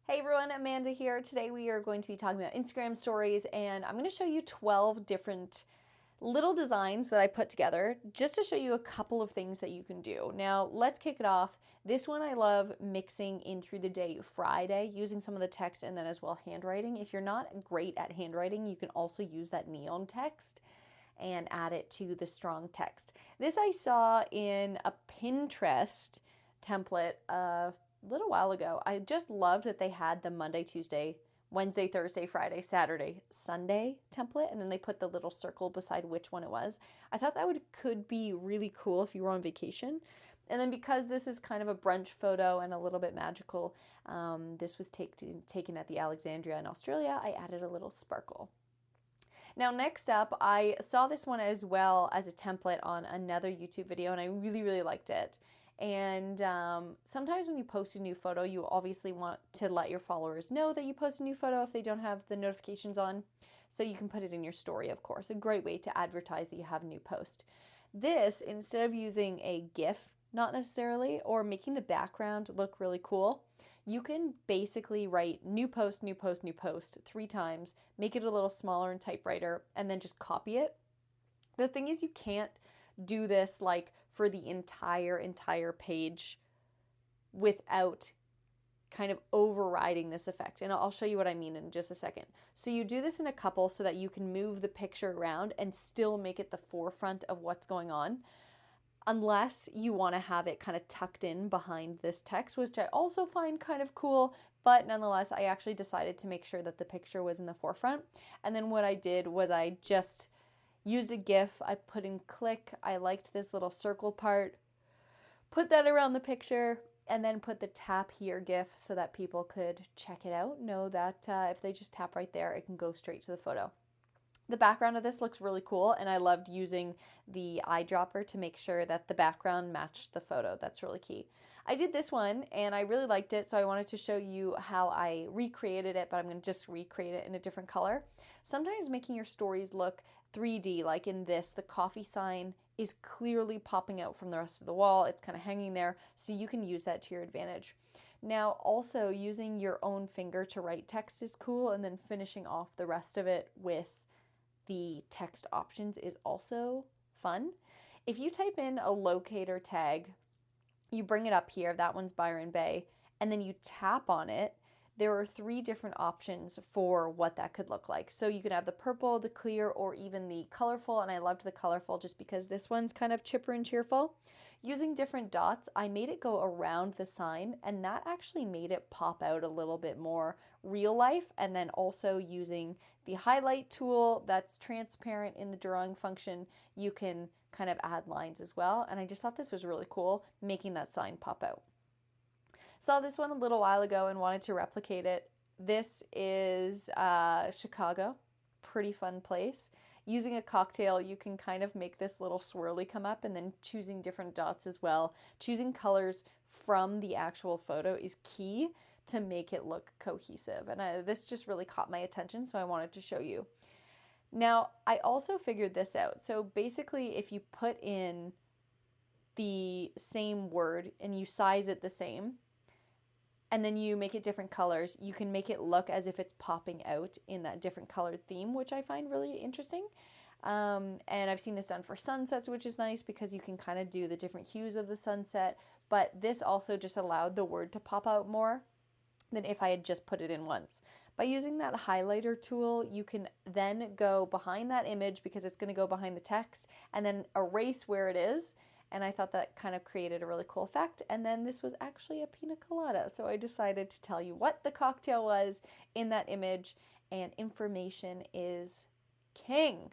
Hey everyone, Amanda here. Today we are going to be talking about Instagram stories, and I'm going to show you 12 different little designs that I put together just to show you a couple of things that you can do. Now let's kick it off. This one I love mixing in through the day Friday, using some of the text and then as well handwriting. If you're not great at handwriting, you can also use that neon text and add it to the strong text. This I saw in a Pinterest template a little while ago. I just loved that they had the Monday, Tuesday, Wednesday, Thursday, Friday, Saturday, Sunday template, and then they put the little circle beside which one it was. I thought that could be really cool if you were on vacation. And then because this is kind of a brunch photo and a little bit magical, this was taken at the Alexandria in Australia, I added a little sparkle. Now next up, I saw this one as well as a template on another YouTube video, and I really, really liked it. And sometimes when you post a new photo, you obviously want to let your followers know that you post a new photo if they don't have the notifications on. So you can put it in your story, of course. A great way to advertise that you have a new post. This, instead of using a GIF, not necessarily, or making the background look really cool, you can basically write new post, new post, new post 3 times, make it a little smaller in typewriter, and then just copy it. The thing is, you can't do this like for the entire page without kind of overriding this effect. And I'll show you what I mean in just a second. So you do this in a couple so that you can move the picture around and still make it the forefront of what's going on, unless you want to have it kind of tucked in behind this text, which I also find kind of cool. But nonetheless, I actually decided to make sure that the picture was in the forefront. And then what I did was I just used a GIF. I put in click. I liked this little circle part. Put that around the picture, and then put the tap here GIF so that people could check it out. Know that if they just tap right there, it can go straight to the photo. The background of this looks really cool, and I loved using the eyedropper to make sure that the background matched the photo. That's really key. I did this one, and I really liked it, so I wanted to show you how I recreated it, but I'm going to just recreate it in a different color. Sometimes making your stories look 3D, like in this, the coffee sign is clearly popping out from the rest of the wall. It's kind of hanging there, so you can use that to your advantage. Now, also using your own finger to write text is cool, and then finishing off the rest of it with the text options is also fun. If you type in a locator tag, you bring it up here, that one's Byron Bay, and then you tap on it, there are 3 different options for what that could look like. So you could have the purple, the clear, or even the colorful, and I loved the colorful just because this one's kind of chipper and cheerful. Using different dots, I made it go around the sign, and that actually made it pop out a little bit more real life. And then also using the highlight tool that's transparent in the drawing function, you can kind of add lines as well. And I just thought this was really cool, making that sign pop out. Saw this one a little while ago and wanted to replicate it. This is Chicago, pretty fun place. Using a cocktail, you can kind of make this little swirly come up, and then choosing different dots as well. Choosing colors from the actual photo is key to make it look cohesive. And this just really caught my attention, so I wanted to show you. Now, I also figured this out. So basically, if you put in the same word and you size it the same, and then you make it different colors, you can make it look as if it's popping out in that different colored theme, which I find really interesting. And I've seen this done for sunsets, which is nice because you can kind of do the different hues of the sunset. But this also just allowed the word to pop out more than if I had just put it in once. By using that highlighter tool, you can then go behind that image because it's going to go behind the text, and then erase where it is. And I thought that kind of created a really cool effect. And then this was actually a pina colada. So I decided to tell you what the cocktail was in that image. And information is king.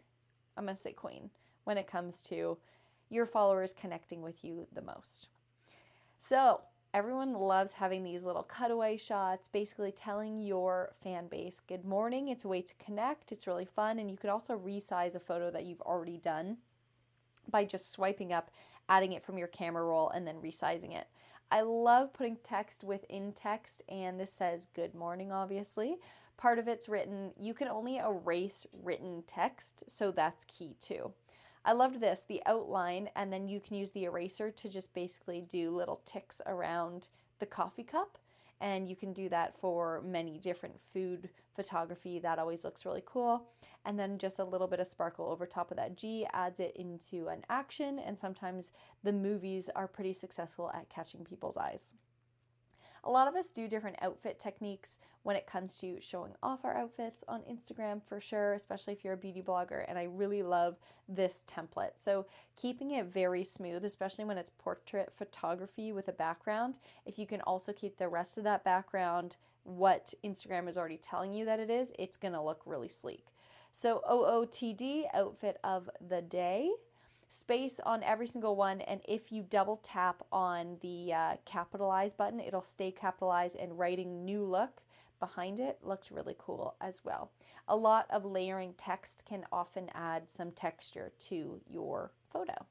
I'm going to say queen when it comes to your followers connecting with you the most. So everyone loves having these little cutaway shots, basically telling your fan base good morning. It's a way to connect. It's really fun. And you could also resize a photo that you've already done by just swiping up, adding it from your camera roll, and then resizing it. I love putting text within text, and this says good morning, obviously. Part of it's written. You can only erase written text, so that's key too. I loved this, the outline, and then you can use the eraser to just basically do little ticks around the coffee cup, And you can do that for many different food photography. That always looks really cool. And then just a little bit of sparkle over top of that G adds it into an action, and sometimes the movies are pretty successful at catching people's eyes. A lot of us do different outfit techniques when it comes to showing off our outfits on Instagram for sure, especially if you're a beauty blogger, and I really love this template. So keeping it very smooth, especially when it's portrait photography with a background, if you can also keep the rest of that background what Instagram is already telling you that it is, it's gonna look really sleek. So OOTD, outfit of the day. Space on every single one, and if you double tap on the capitalize button, it'll stay capitalized, and writing new look behind it looks really cool as well. A lot of layering text can often add some texture to your photo.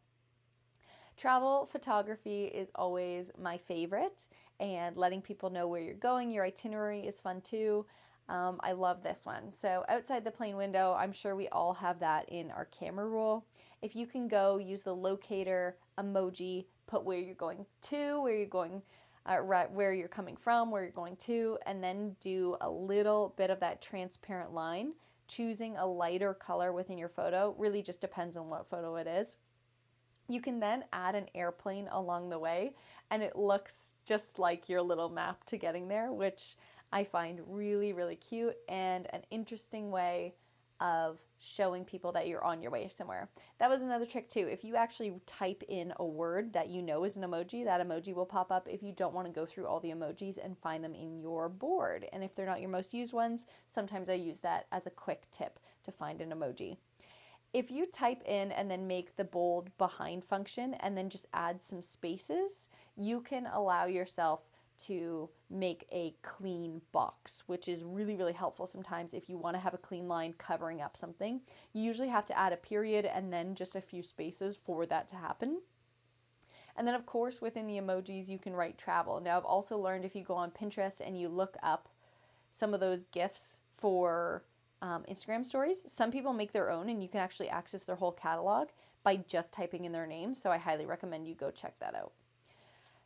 Travel photography is always my favorite, and letting people know where you're going, your itinerary is fun too. I love this one. So outside the plane window, I'm sure we all have that in our camera roll. If you can go use the locator emoji, put where you're going to, where you're going, where you're coming from, where you're going to, and then do a little bit of that transparent line. Choosing a lighter color within your photo really just depends on what photo it is. You can then add an airplane along the way, and it looks just like your little map to getting there, which I find really, really cute and an interesting way of showing people that you're on your way somewhere. That was another trick too. If you actually type in a word that you know is an emoji, that emoji will pop up if you don't want to go through all the emojis and find them in your board. And if they're not your most used ones, sometimes I use that as a quick tip to find an emoji. If you type in and then make the bold behind function and then just add some spaces, you can allow yourself to make a clean box, which is really, really helpful sometimes if you want to have a clean line covering up something. You usually have to add a period and then just a few spaces for that to happen. And then of course within the emojis you can write travel. Now I've also learned if you go on Pinterest and you look up some of those GIFs for Instagram stories, some people make their own and you can actually access their whole catalog by just typing in their name. So I highly recommend you go check that out.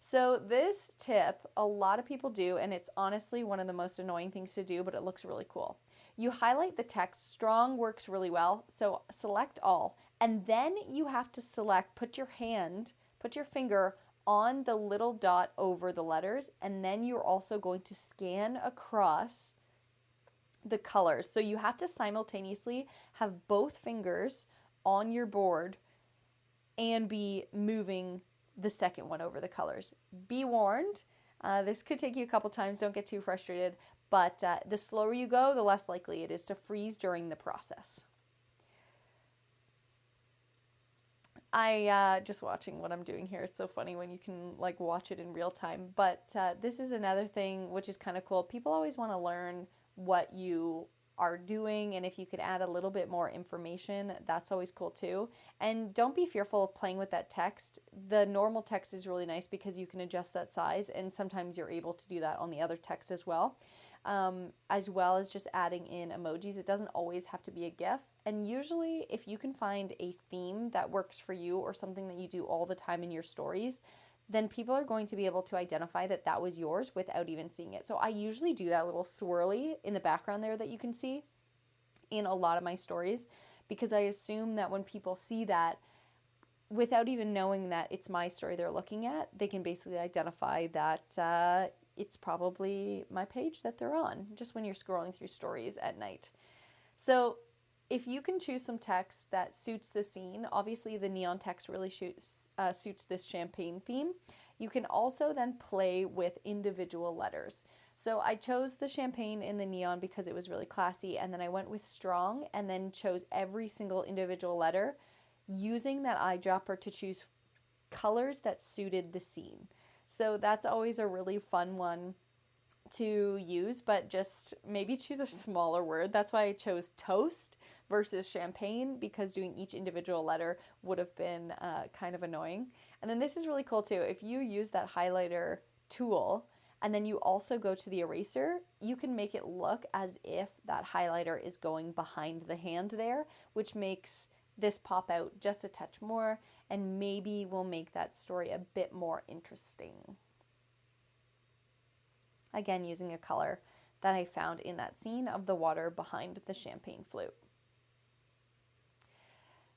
So this tip, a lot of people do, and it's honestly one of the most annoying things to do, but it looks really cool. You highlight the text, strong works really well, so select all, and then you have to select, put your finger on the little dot over the letters, and then you're also going to scan across the colors. So you have to simultaneously have both fingers on your board and be moving the second one over the colors. Be warned, this could take you a couple times, don't get too frustrated, but the slower you go, the less likely it is to freeze during the process. Just watching what I'm doing here, it's so funny when you can like watch it in real time, but this is another thing which is kind of cool. People always want to learn what you are doing, and if you could add a little bit more information, that's always cool too. And don't be fearful of playing with that text. The normal text is really nice because you can adjust that size, and sometimes you're able to do that on the other text as well as just adding in emojis. It doesn't always have to be a GIF, and usually if you can find a theme that works for you or something that you do all the time in your stories, then people are going to be able to identify that that was yours without even seeing it. So I usually do that little swirly in the background there that you can see in a lot of my stories, because I assume that when people see that, without even knowing that it's my story they're looking at, they can basically identify that it's probably my page that they're on, just when you're scrolling through stories at night. So if you can choose some text that suits the scene, obviously the neon text really suits this champagne theme. You can also then play with individual letters. So I chose the champagne in the neon because it was really classy, and then I went with strong and then chose every single individual letter using that eyedropper to choose colors that suited the scene. So that's always a really fun one to use, but just maybe choose a smaller word. That's why I chose toast versus champagne, because doing each individual letter would have been kind of annoying. And then this is really cool too. If you use that highlighter tool and then you also go to the eraser, you can make it look as if that highlighter is going behind the hand there, which makes this pop out just a touch more and maybe will make that story a bit more interesting. again using a color that I found in that scene of the water behind the champagne flute.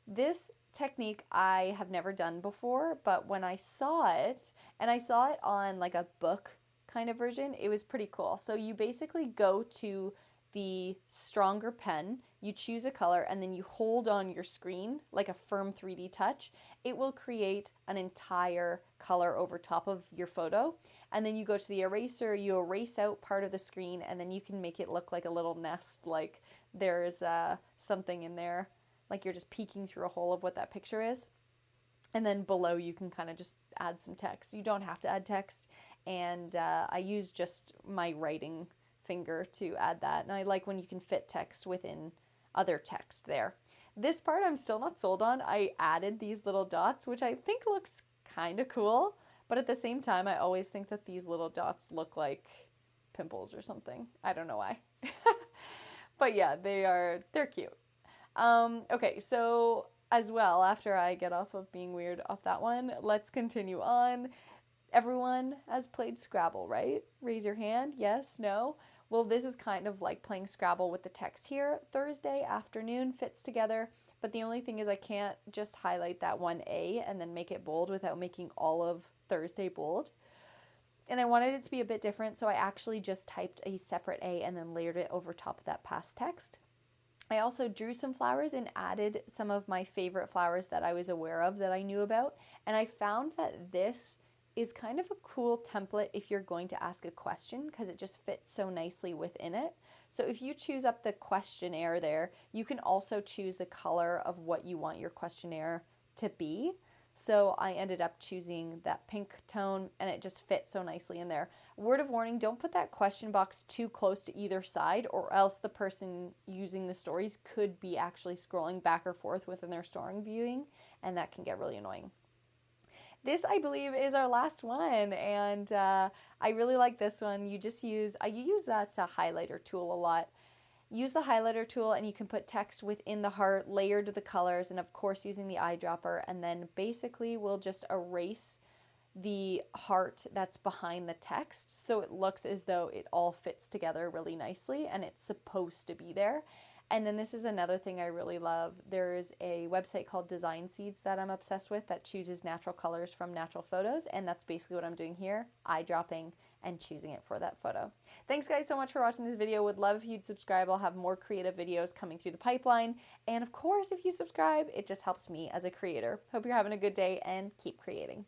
This technique I have never done before, but when I saw it, and I saw it on like a book kind of version, it was pretty cool. So you basically go to the stronger pen, you choose a color, and then you hold on your screen like a firm 3D touch. It will create an entire color over top of your photo. And then you go to the eraser, you erase out part of the screen, and then you can make it look like a little nest, like there's something in there, like you're just peeking through a hole of what that picture is. And then below you can kind of just add some text. You don't have to add text. And I use just my writing finger to add that. And I like when you can fit text within other text there. This part I'm still not sold on. I added these little dots, which I think looks kind of cool. But at the same time, I always think that these little dots look like pimples or something. I don't know why. But yeah, they're cute. Okay, so as well, after I get off of being weird off that one, let's continue on. Everyone has played Scrabble, right? Raise your hand. Yes, no? Well, this is kind of like playing Scrabble with the text here. Thursday afternoon fits together, but the only thing is I can't just highlight that one A and then make it bold without making all of Thursday bold. And I wanted it to be a bit different, so I actually just typed a separate A and then layered it over top of that past text. I also drew some flowers and added some of my favorite flowers that I was aware of that I knew about. And I found that this is kind of a cool template if you're going to ask a question because it just fits so nicely within it. So if you choose up the questionnaire there, you can also choose the color of what you want your questionnaire to be. So I ended up choosing that pink tone and it just fits so nicely in there. Word of warning, don't put that question box too close to either side or else the person using the stories could be actually scrolling back or forth within their story viewing and that can get really annoying. This, I believe, is our last one, and I really like this one. You use that highlighter tool a lot. Use the highlighter tool and you can put text within the heart, layered the colors, and of course using the eyedropper, and then basically we'll just erase the heart that's behind the text so it looks as though it all fits together really nicely and it's supposed to be there. And then this is another thing I really love. There's a website called Design Seeds that I'm obsessed with that chooses natural colors from natural photos, and that's basically what I'm doing here, eyedropping and choosing it for that photo. Thanks guys so much for watching this video. Would love if you'd subscribe. I'll have more creative videos coming through the pipeline. And of course, if you subscribe, it just helps me as a creator. Hope you're having a good day and keep creating.